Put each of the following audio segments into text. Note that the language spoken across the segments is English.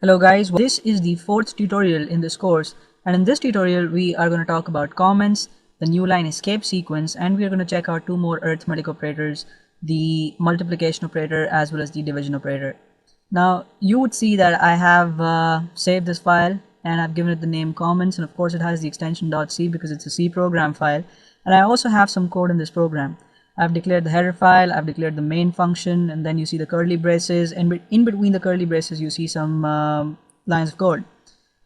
Hello guys, this is the fourth tutorial in this course, and in this tutorial we are going to talk about comments, the Newline escape sequence, and we are going to check out two more arithmetic operators, the multiplication operator as well as the division operator. Now you would see that I have saved this file and I've given it the name comments, and of course it has the extension .c because it's a C program file, and I also have some code in this program. I've declared the header file, I've declared the main function, and then you see the curly braces, and in between the curly braces you see some lines of code.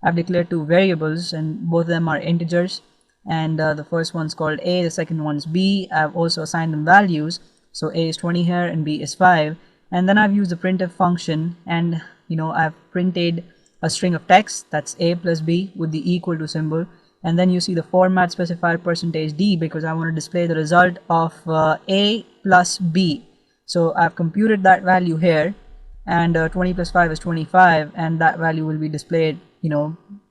I've declared two variables and both of them are integers, and the first one's called a, the second one's b. I've also assigned them values, so a is 20 here and b is 5, and then I've used the printf function, and I've printed a string of text that's a plus b with the equal to symbol, and then you see the format specifier %d because I want to display the result of a plus b. So I've computed that value here, and 20 plus 5 is 25, and that value will be displayed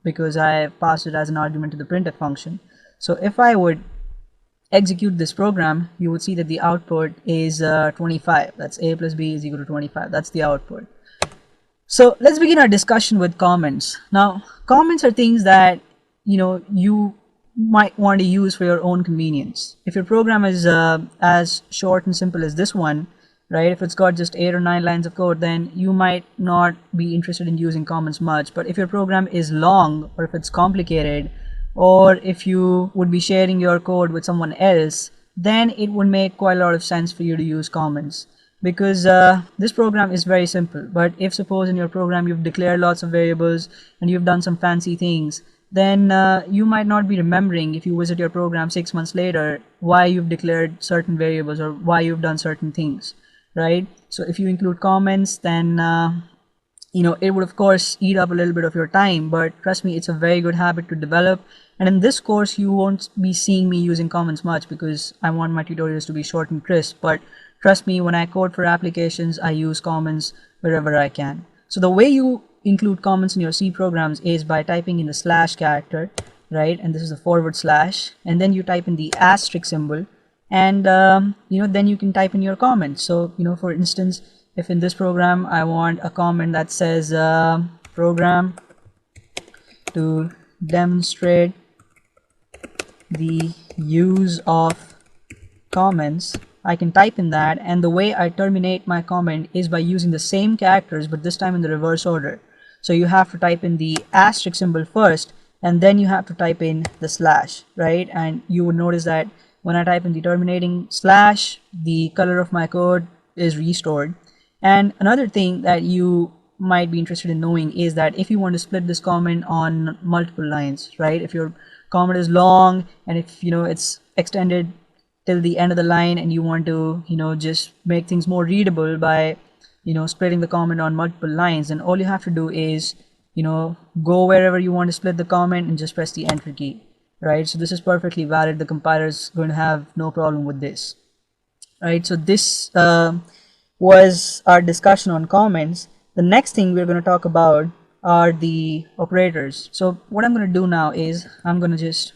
because I passed it as an argument to the printf function. So if I would execute this program, you would see that the output is 25. That's a plus b is equal to 25. That's the output. So let's begin our discussion with comments. Now comments are things that you might want to use for your own convenience. If your program is as short and simple as this one, right, if it's got just 8 or 9 lines of code, then you might not be interested in using comments much. But if your program is long, or if it's complicated, or if you would be sharing your code with someone else, then it would make quite a lot of sense for you to use comments, because this program is very simple. But if suppose in your program you've declared lots of variables and you've done some fancy things, then you might not be remembering, if you visit your program 6 months later, why you've declared certain variables or why you've done certain things, right? So if you include comments, then it would of course eat up a little bit of your time, but trust me, it's a very good habit to develop. And in this course you won't be seeing me using comments much because I want my tutorials to be short and crisp, but trust me, when I code for applications I use comments wherever I can. So the way you include comments in your C programs is by typing in the slash character, right? And this is the /, and then you type in the asterisk symbol, and then you can type in your comment. So for instance, if in this program I want a comment that says program to demonstrate the use of comments, I can type in that, and the way I terminate my comment is by using the same characters but this time in the reverse order. So you have to type in the asterisk symbol first, and then you have to type in the slash, right? And you would notice that when I type in the terminating slash, the color of my code is restored. And another thing that you might be interested in knowing is that if you want to split this comment on multiple lines, right? If your comment is long and if it's extended till the end of the line, and you want to just make things more readable by splitting the comment on multiple lines, then all you have to do is go wherever you want to split the comment and just press the enter key, right? So this is perfectly valid. The compiler is going to have no problem with this, right? So this was our discussion on comments. The next thing we're going to talk about are the operators. So what I'm going to do now is I'm going to just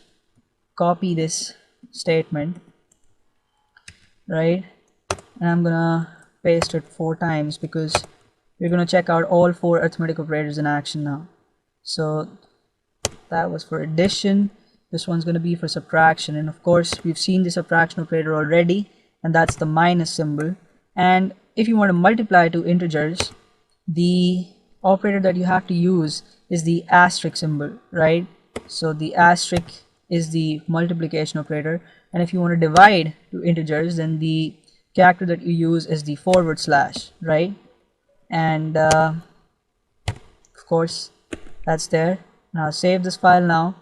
copy this statement, right, and I'm gonna paste it 4 times because we're gonna check out all 4 arithmetic operators in action now. So that was for addition, this one's gonna be for subtraction, and of course we've seen the subtraction operator already, and that's the minus symbol. And if you want to multiply two integers, the operator that you have to use is the asterisk symbol, right? So the asterisk is the multiplication operator, and if you want to divide two integers, then the character that you use is the /, right? And of course that's there. Now I'll save this file now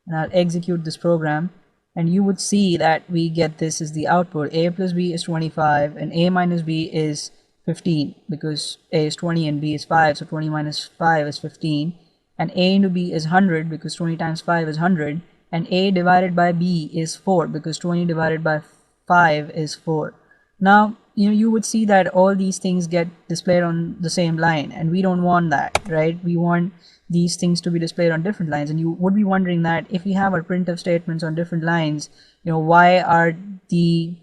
and I'll execute this program, and you would see that we get this as the output. A plus b is 25 and a minus b is 15 because a is 20 and b is 5, so 20 minus 5 is 15, and a into b is 100 because 20 times 5 is 100, and a divided by b is 4 because 20 divided by 5 is 4. Now you would see that all these things get displayed on the same line, and we don't want that, right? We want these things to be displayed on different lines, and you would be wondering that if we have our printf statements on different lines, why are the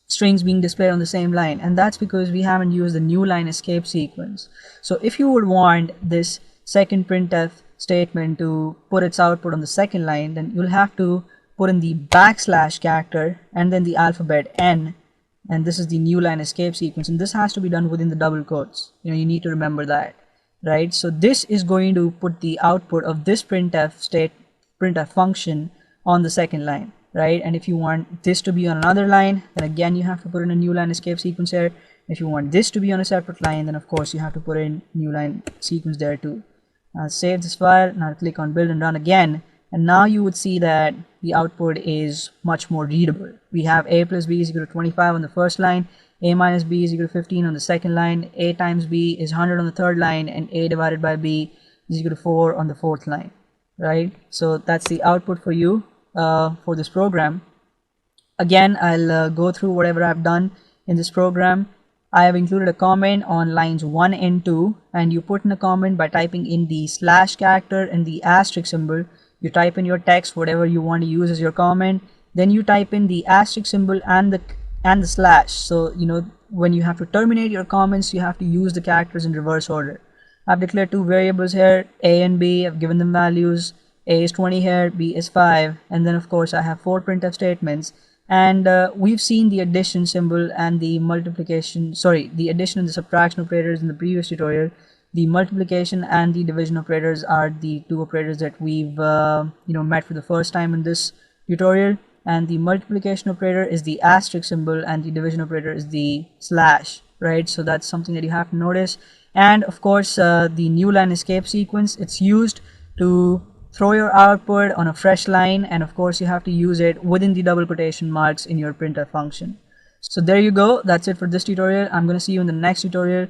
strings being displayed on the same line? And that's because we haven't used the Newline escape sequence. So if you would want this second printf statement to put its output on the second line, then you'll have to put in the backslash character and then the alphabet N, and this is the new line escape sequence, and this has to be done within the double quotes. You need to remember that, right? So this is going to put the output of this printf function on the second line, right? And if you want this to be on another line, then again you have to put in a new line escape sequence here. If you want this to be on a separate line, then of course you have to put in new line sequence there too. I'll save this file, now click on build and run again, and now you would see that the output is much more readable. We have a plus b is equal to 25 on the first line, a minus b is equal to 15 on the second line, a times b is 100 on the third line, and a divided by b is equal to 4 on the fourth line, right? So that's the output for you for this program. Again, I'll go through whatever I've done in this program. I have included a comment on lines 1 and 2, and you put in a comment by typing in the slash character and the asterisk symbol. You type in your text, whatever you want to use as your comment, then you type in the asterisk symbol and the slash. So when you have to terminate your comments, you have to use the characters in reverse order. I've declared two variables here, a and b. I've given them values. A is 20 here, b is 5, and then of course I have 4 printf statements. And we've seen the addition symbol and the the addition and the subtraction operators in the previous tutorial. The multiplication and the division operators are the two operators that we've met for the first time in this tutorial. And the multiplication operator is the asterisk symbol and the division operator is the slash, right? So that's something that you have to notice. And of course the new line escape sequence, it's used to throw your output on a fresh line, and of course you have to use it within the double quotation marks in your printf function. So there you go, that's it for this tutorial. I'm going to see you in the next tutorial.